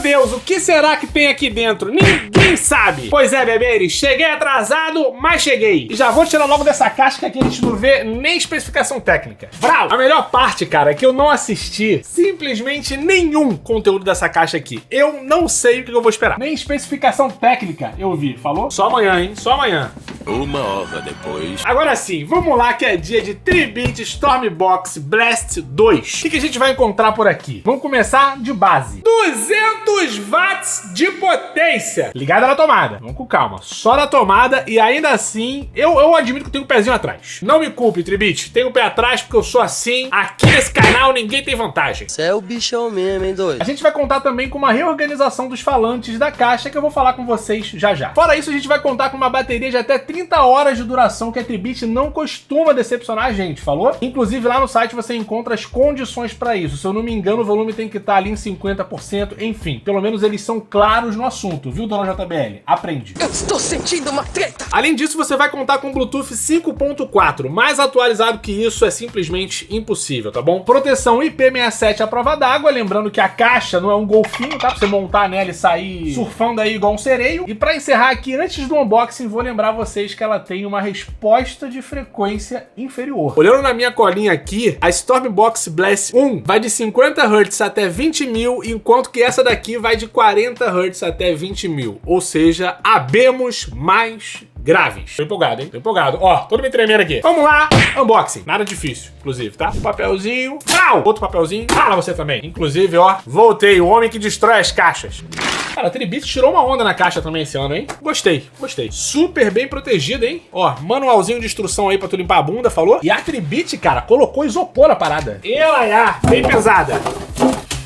Deus, o que será que tem aqui dentro? Ninguém sabe. Pois é, bebês, cheguei atrasado, mas cheguei. E já vou tirar logo dessa caixa que aqui a gente não vê nem especificação técnica. Vrau! A melhor parte, cara, é que eu não assisti simplesmente nenhum conteúdo dessa caixa aqui. Eu não sei o que eu vou esperar. Nem especificação técnica eu vi, falou? Só amanhã, hein? Só amanhã. Uma hora depois. Agora sim, vamos lá que é dia de Tribit Stormbox Blast 2. O que a gente vai encontrar por aqui? Vamos começar de base. 200 watts de potência. Ligada na tomada. Vamos com calma. Só na tomada e ainda assim, eu admito que eu tenho um pezinho atrás. Não me culpe, Tribit. Tenho o pé atrás porque eu sou assim. Aqui nesse canal ninguém tem vantagem. Você é o bichão mesmo, hein, doido? A gente vai contar também com uma reorganização dos falantes da caixa que eu vou falar com vocês já já. Fora isso, a gente vai contar com uma bateria de até 30 horas de duração que a Tribit não costuma decepcionar a gente, falou? Inclusive lá no site você encontra as condições para isso. Se eu não me engano, o volume tem que estar ali em 50%, enfim. Pelo menos eles são claros no assunto, viu, dona JBL? Aprendi. Eu estou sentindo uma treta! Além disso, você vai contar com Bluetooth 5.4. Mais atualizado que isso é simplesmente impossível, tá bom? Proteção IP67 à prova d'água, lembrando que a caixa não é um golfinho, tá? Pra você montar nela e sair surfando aí igual um sereio. E pra encerrar aqui, antes do unboxing, vou lembrar vocês que ela tem uma resposta de frequência inferior. Olhando na minha colinha aqui, a Stormbox Blast 1 vai de 50 Hz até 20 mil, enquanto que essa daqui vai de 40 Hz até 20 mil. Ou seja, abemos mais graves. Tô empolgado, hein? Tô empolgado. Ó, todo me tremendo aqui. Vamos lá, unboxing. Nada difícil, inclusive, tá? Um papelzinho. Pau! Outro papelzinho. Fala você também. Inclusive, ó, voltei. O homem que destrói as caixas. Cara, a Tribit tirou uma onda na caixa também esse ano, hein? Gostei, gostei. Super bem protegida, hein? Ó, manualzinho de instrução aí pra tu limpar a bunda, falou? E a Tribit, cara, colocou isopor na parada. Ela bem pesada.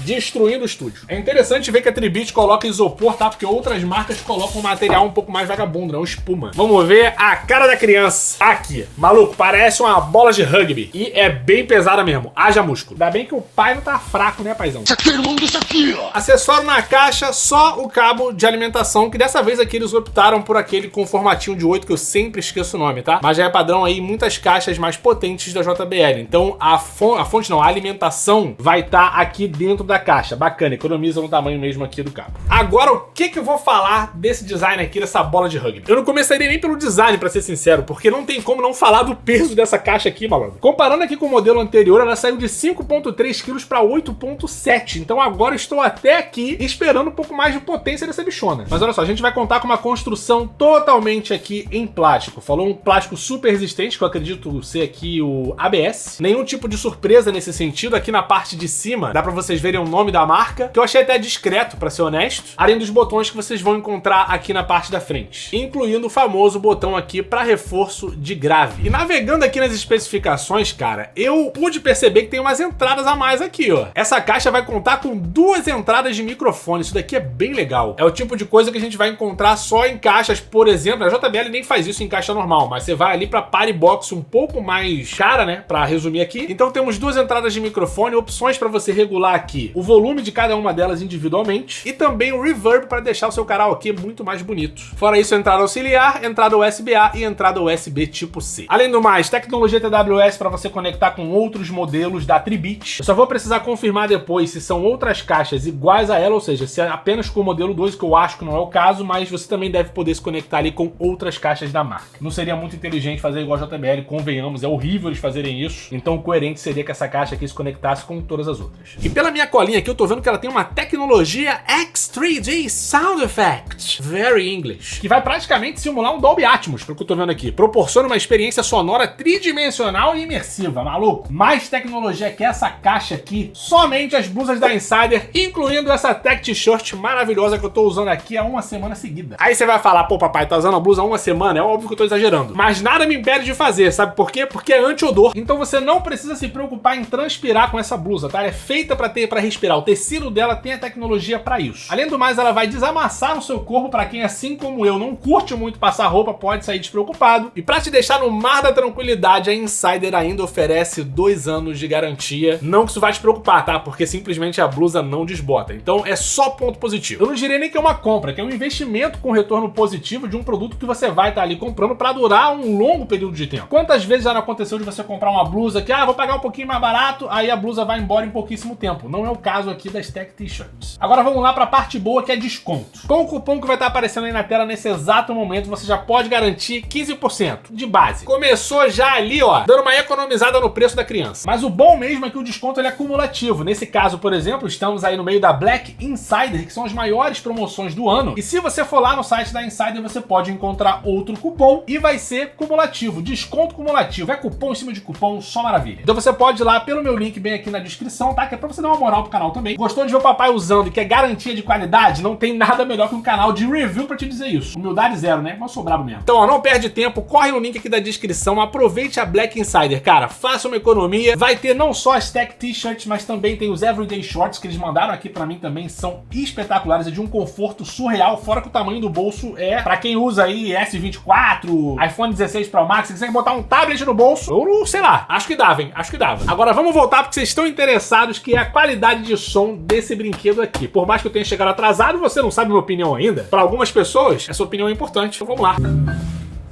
Destruindo o estúdio. É interessante ver que a Tribit coloca isopor, tá? Porque outras marcas colocam um material um pouco mais vagabundo, não espuma. Vamos ver a cara da criança. Aqui. Maluco, parece uma bola de rugby. E é bem pesada mesmo. Haja músculo. Ainda bem que o pai não tá fraco, né, paizão? Isso aqui, irmão, isso aqui, ó. Acessório na caixa, só o cabo de alimentação, que dessa vez aqui eles optaram por aquele com formatinho de 8, que eu sempre esqueço o nome, tá? Mas já é padrão aí muitas caixas mais potentes da JBL. Então a fonte não, a alimentação vai estar aqui dentro da caixa. Bacana, economiza no tamanho mesmo aqui do cabo. Agora, o que eu vou falar desse design aqui, dessa bola de rugby? Eu não começaria nem pelo design, pra ser sincero, porque não tem como não falar do peso dessa caixa aqui, malandro. Comparando aqui com o modelo anterior, ela saiu de 5.3 kg para 8.7. Então agora estou até aqui esperando um pouco mais de potência dessa bichona. Mas olha só, a gente vai contar com uma construção totalmente aqui em plástico. Falou um plástico super resistente, que eu acredito ser aqui o ABS. Nenhum tipo de surpresa nesse sentido. Aqui na parte de cima, dá pra vocês verem o nome da marca, que eu achei até discreto, pra ser honesto. Além dos botões que vocês vão encontrar aqui na parte da frente. Incluindo o famoso botão aqui pra reforço de grave. E navegando aqui nas especificações, cara, eu pude perceber que tem umas entradas a mais aqui, ó. Essa caixa vai contar com 2 entradas de microfone. Isso daqui é bem legal. É o tipo de coisa que a gente vai encontrar só em caixas, por exemplo. A JBL nem faz isso em caixa normal, mas você vai ali pra party box um pouco mais cara, né? Pra resumir aqui. Então temos 2 entradas de microfone, opções pra você regular aqui o volume de cada uma delas individualmente e também o reverb para deixar o seu karaokê muito mais bonito. Fora isso, entrada auxiliar, entrada USB-A e entrada USB tipo C. Além do mais, tecnologia TWS para você conectar com outros modelos da Tribit. Eu só vou precisar confirmar depois se são outras caixas iguais a ela, ou seja, se é apenas com o modelo 2, que eu acho que não é o caso, mas você também deve poder se conectar ali com outras caixas da marca. Não seria muito inteligente fazer igual a JBL, convenhamos, é horrível eles fazerem isso, então o coerente seria que essa caixa aqui se conectasse com todas as outras. E pela minha colinha aqui eu tô vendo que ela tem uma tecnologia X3D Sound Effect, very English, que vai praticamente simular um Dolby Atmos, pelo que eu tô vendo aqui. Proporciona uma experiência sonora tridimensional e imersiva, maluco. Mais tecnologia que essa caixa aqui, somente as blusas da Insider, incluindo essa tech t-shirt maravilhosa que eu tô usando aqui há uma semana seguida. Aí você vai falar, pô papai, tá usando a blusa há uma semana? É óbvio que eu tô exagerando. Mas nada me impede de fazer, sabe por quê? Porque é anti-odor. Então você não precisa se preocupar em transpirar com essa blusa, tá? Ela é feita pra respirar. O tecido dela tem a tecnologia pra isso. Além do mais, ela vai desamassar no seu corpo pra quem, assim como eu, não curte muito passar roupa, pode sair despreocupado. E pra te deixar no mar da tranquilidade, a Insider ainda oferece 2 anos de garantia. Não que isso vai te preocupar, tá? Porque simplesmente a blusa não desbota. Então é só ponto positivo. Eu não diria nem que é uma compra, que é um investimento com retorno positivo de um produto que você vai estar ali comprando pra durar um longo período de tempo. Quantas vezes já não aconteceu de você comprar uma blusa que, vou pagar um pouquinho mais barato, aí a blusa vai embora em pouquíssimo tempo? Não é o caso aqui das Tech T-Shirts. Agora vamos lá para a parte boa, que é desconto. Com o cupom que vai estar aparecendo aí na tela nesse exato momento, você já pode garantir 15% de base. Começou já ali, ó, dando uma economizada no preço da criança. Mas o bom mesmo é que o desconto ele é acumulativo. Nesse caso, por exemplo, estamos aí no meio da Black Insider, que são as maiores promoções do ano. E se você for lá no site da Insider, você pode encontrar outro cupom e vai ser cumulativo, desconto cumulativo. É cupom em cima de cupom, só maravilha. Então você pode ir lá pelo meu link bem aqui na descrição, tá? Que é pra você dar uma moral pro canal também. Gostou de ver o papai usando e quer garantia de qualidade? Não tem nada melhor que um canal de review pra te dizer isso. Humildade zero, né? Mas sou brabo mesmo. Então, ó, não perde tempo, corre no link aqui da descrição, aproveite a Black Insider, cara. Faça uma economia. Vai ter não só as Tech T-Shirts, mas também tem os Everyday Shorts que eles mandaram aqui pra mim também. São espetaculares, é de um conforto surreal, fora que o tamanho do bolso é pra quem usa aí S24, iPhone 16 Pro Max, se quiser botar um tablet no bolso, ou sei lá, acho que dava, hein? Acho que dava. Agora vamos voltar porque vocês estão interessados que é a qualidade de som desse brinquedo aqui. Por mais que eu tenha chegado atrasado, você não sabe minha opinião ainda. Para algumas pessoas, essa opinião é importante. Então vamos lá.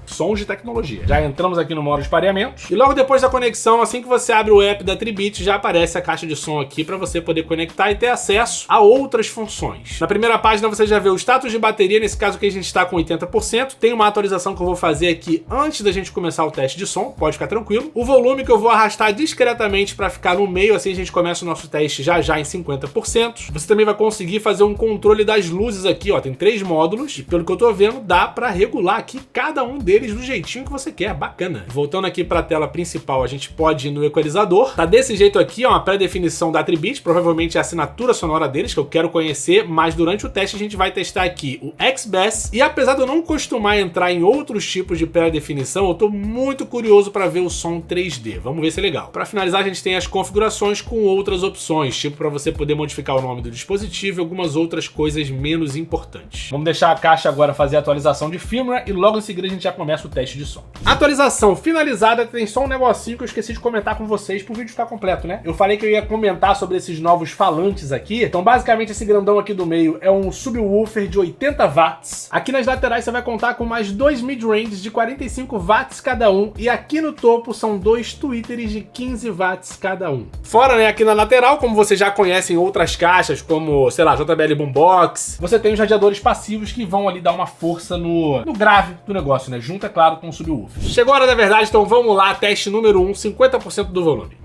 Sons de tecnologia. Já entramos aqui no modo de pareamento. E logo depois da conexão, assim que você abre o app da Tribit, já aparece a caixa de som aqui para você poder conectar e ter acesso a outras funções. Na primeira página você já vê o status de bateria, nesse caso aqui a gente está com 80%. Tem uma atualização que eu vou fazer aqui antes da gente começar o teste de som, pode ficar tranquilo. O volume que eu vou arrastar discretamente para ficar no meio, assim a gente começa o nosso teste já em 50%. Você também vai conseguir fazer um controle das luzes aqui, ó, tem 3 módulos e pelo que eu tô vendo, dá para regular aqui cada um deles do jeitinho que você quer, bacana. Voltando aqui para a tela principal, a gente pode ir no equalizador. Tá desse jeito aqui, ó, uma pré-definição da Tribit, provavelmente é a assinatura sonora deles, que eu quero conhecer, mas durante o teste a gente vai testar aqui o X-Bass, e apesar de eu não costumar entrar em outros tipos de pré-definição, eu tô muito curioso para ver o som 3D. Vamos ver se é legal. Para finalizar, a gente tem as configurações com outras opções, tipo para você poder modificar o nome do dispositivo e algumas outras coisas menos importantes. Vamos deixar a caixa agora fazer a atualização de firmware e logo em seguida a gente já começa o teste de som. Atualização finalizada, tem só um negocinho que eu esqueci de comentar com vocês pro vídeo ficar completo, né? Eu falei que eu ia comentar sobre esses novos falantes aqui. Então basicamente esse grandão aqui do meio é um subwoofer de 80 watts. Aqui nas laterais você vai contar com mais 2 mid-ranges de 45 watts cada um. E aqui no topo são 2 tweeters de 15 watts cada um. Fora, né, aqui na lateral, como vocês já conhecem outras caixas, como, sei lá, JBL Boombox, você tem os radiadores passivos que vão ali dar uma força no grave do negócio, né? Junto, é claro, com o subwoofer. Chegou a hora da verdade, então vamos lá, teste número 1, 50% do volume.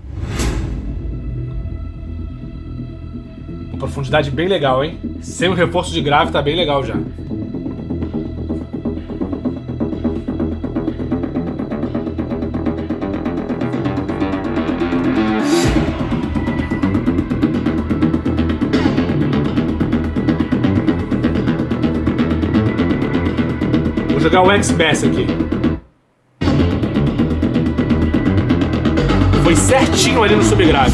Uma profundidade bem legal, hein? Sem o reforço de grave, tá bem legal já. Vou jogar o X-Bass aqui. Foi certinho ali no subgrave.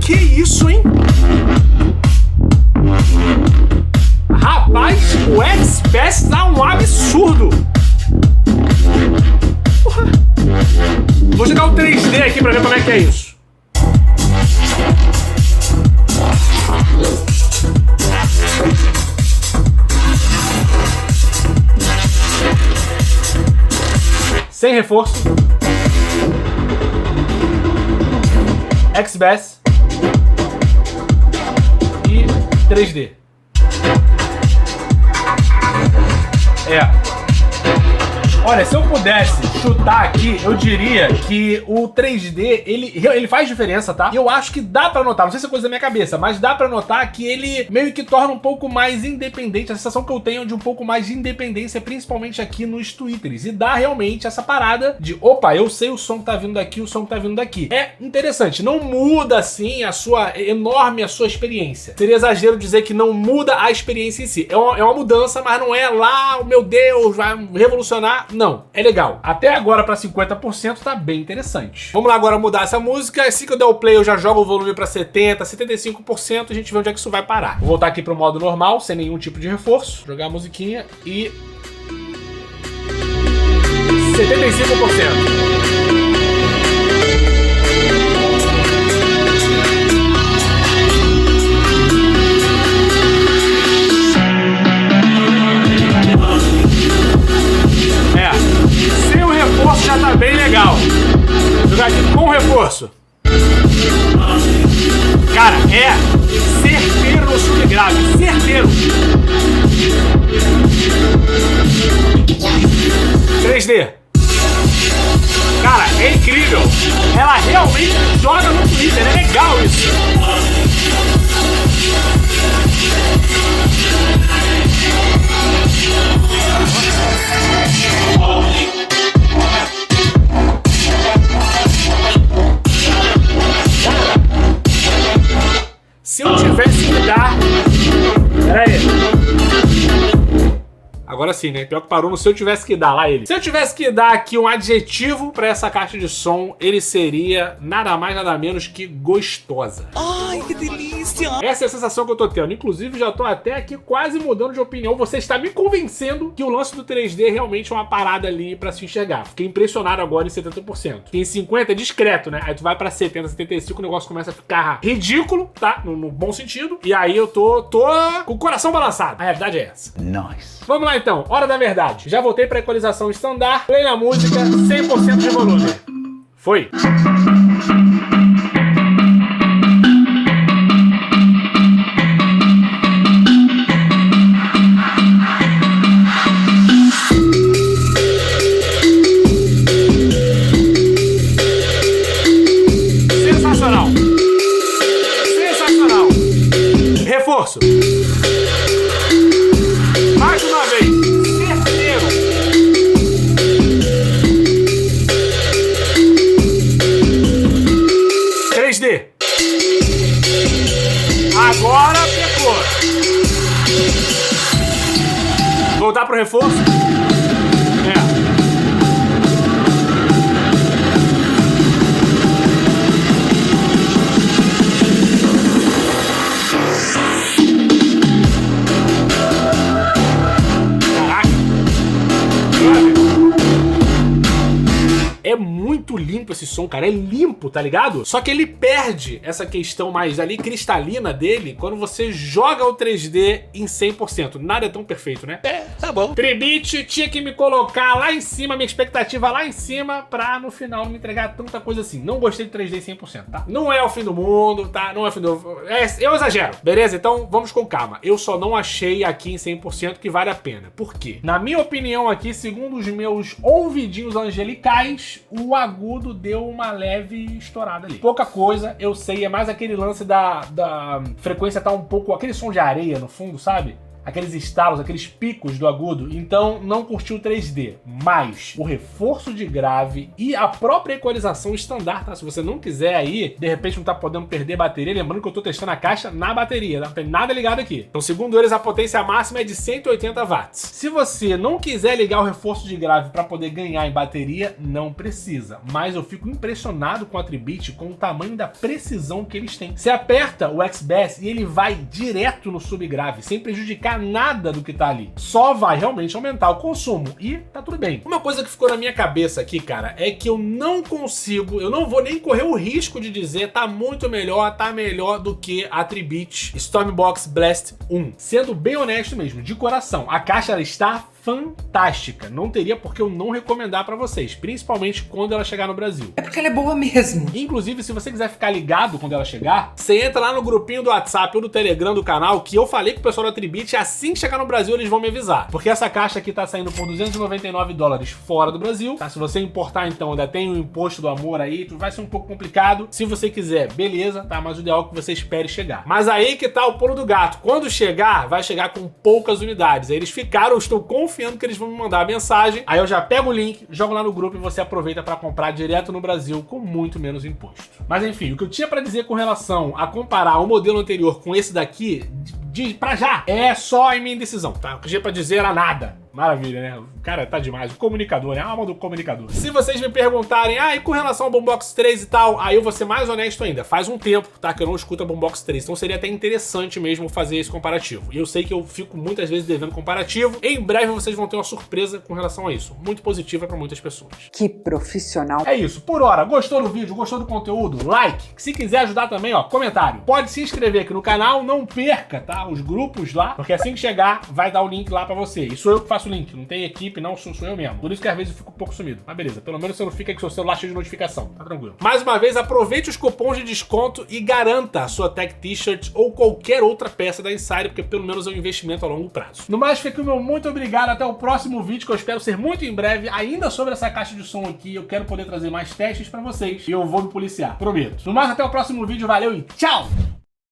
Que é isso, hein? Rapaz, o X-Bass tá um absurdo. Porra. Vou jogar o 3D aqui pra ver como é que é isso. Sem reforço. X-Bass. E 3D. Olha, se eu pudesse chutar aqui, eu diria que o 3D, ele faz diferença, tá? E eu acho que dá pra notar, não sei se é coisa da minha cabeça, mas dá pra notar que ele meio que torna um pouco mais independente, a sensação que eu tenho de um pouco mais de independência, principalmente aqui nos tweeters. E dá realmente essa parada de, opa, eu sei o som que tá vindo daqui, o som que tá vindo daqui. É interessante, não muda assim a sua experiência. Seria exagero dizer que não muda a experiência em si. É uma mudança, mas não é lá, oh, meu Deus, vai revolucionar. Não, é legal. Até agora pra 50% tá bem interessante. Vamos lá agora mudar essa música. Assim que eu der o play, eu já jogo o volume pra 70%, 75%, a gente vê onde é que isso vai parar. Vou voltar aqui pro modo normal, sem nenhum tipo de reforço. Jogar a musiquinha e... 75%. no subgrave, certeiro. 3D. Cara, é incrível. Ela realmente joga no Twitter, é legal isso. Se eu tivesse que dar... Pera aí. Agora sim, né? Pior que parou no se eu tivesse que dar, lá ele. Se eu tivesse que dar aqui um adjetivo pra essa caixa de som, ele seria nada mais, nada menos que gostosa. Ai, que delícia! Essa é a sensação que eu tô tendo. Inclusive, já tô até aqui quase mudando de opinião. Você está me convencendo que o lance do 3D realmente é uma parada ali pra se enxergar. Fiquei impressionado agora em 70%. Fiquei em 50% é discreto, né? Aí tu vai pra 70%, 75%, o negócio começa a ficar ridículo, tá? No bom sentido. E aí eu tô com o coração balançado. A realidade é essa. Nice. Vamos lá então, hora da verdade. Já voltei pra equalização standard, play na música, 100% de volume. Foi. Sensacional. Sensacional. Reforço. Mais uma vez, certeiro. Agora pegou. Voltar pro reforço? É. É muito limpo esse som, cara. É limpo, tá ligado? Só que ele perde essa questão mais ali cristalina dele quando você joga o 3D em 100%. Nada é tão perfeito, né? É, tá bom. Tribit tinha que me colocar lá em cima, minha expectativa lá em cima, pra no final não me entregar tanta coisa assim. Não gostei de 3D 100%, tá? Não é o fim do mundo, tá? Não é o fim do mundo. Eu exagero, beleza? Então vamos com calma. Eu só não achei aqui em 100% que vale a pena. Por quê? Na minha opinião aqui, segundo os meus ouvidinhos angelicais, o agudo deu uma leve estourada ali. Pouca coisa, eu sei, é mais aquele lance da frequência tá um pouco... aquele som de areia no fundo, sabe? Aqueles estalos, aqueles picos do agudo. Então não curtiu o 3D, mas o reforço de grave e a própria equalização standard, tá? Se você não quiser aí, de repente não tá podendo perder bateria, lembrando que eu tô testando a caixa na bateria, não tem nada ligado aqui. Então segundo eles, a potência máxima é de 180 watts. Se você não quiser ligar o reforço de grave para poder ganhar em bateria, não precisa. Mas eu fico impressionado com a Tribit, com o tamanho da precisão que eles têm. Você aperta o X-Bass e ele vai direto no subgrave, sem prejudicar nada do que tá ali. Só vai realmente aumentar o consumo e tá tudo bem. Uma coisa que ficou na minha cabeça aqui, cara, é que eu não consigo, eu não vou nem correr o risco de dizer tá muito melhor, tá melhor do que a Tribit Stormbox Blast 1. Sendo bem honesto mesmo, de coração, a caixa ela está fantástica. Não teria por que eu não recomendar pra vocês, principalmente quando ela chegar no Brasil. É porque ela é boa mesmo. Inclusive, se você quiser ficar ligado quando ela chegar, você entra lá no grupinho do WhatsApp ou do Telegram do canal, que eu falei com o pessoal da Tribit, assim que chegar no Brasil eles vão me avisar. Porque essa caixa aqui tá saindo por $299 fora do Brasil, tá? Se você importar, então, ainda tem o imposto do amor aí, vai ser um pouco complicado. Se você quiser, beleza, tá? Mas o ideal é que você espere chegar. Mas aí que tá o pulo do gato. Quando chegar, vai chegar com poucas unidades. Aí eles ficaram, eu estou confiando que eles vão me mandar a mensagem, aí eu já pego o link, jogo lá no grupo e você aproveita para comprar direto no Brasil com muito menos imposto. Mas enfim, o que eu tinha para dizer com relação a comparar o modelo anterior com esse daqui, pra já, é só a minha indecisão, tá? O que eu tinha pra dizer era nada. Maravilha, né? O cara tá demais. O comunicador, né? A alma do comunicador. Se vocês me perguntarem, e com relação ao Boombox 3 e tal, aí eu vou ser mais honesto ainda. Faz um tempo, tá? Que eu não escuto a Boombox 3. Então seria até interessante mesmo fazer esse comparativo. E eu sei que eu fico muitas vezes devendo comparativo. Em breve vocês vão ter uma surpresa com relação a isso. Muito positiva pra muitas pessoas. Que profissional. É isso. Por hora, gostou do vídeo? Gostou do conteúdo? Like. Se quiser ajudar também, ó, comentário. Pode se inscrever aqui no canal. Não perca, tá? Os grupos lá. Porque assim que chegar, vai dar o link lá pra você. E sou eu que faço passo o link. Não tem equipe, não, sou eu mesmo. Por isso que às vezes eu fico um pouco sumido. Mas beleza, pelo menos você não fica com seu celular cheio de notificação. Tá tranquilo. Mais uma vez, aproveite os cupons de desconto e garanta a sua Tech T-shirt ou qualquer outra peça da Insider, porque pelo menos é um investimento a longo prazo. No mais, fica o meu muito obrigado. Até o próximo vídeo, que eu espero ser muito em breve. Ainda sobre essa caixa de som aqui, eu quero poder trazer mais testes pra vocês e eu vou me policiar, prometo. No mais, até o próximo vídeo. Valeu e tchau!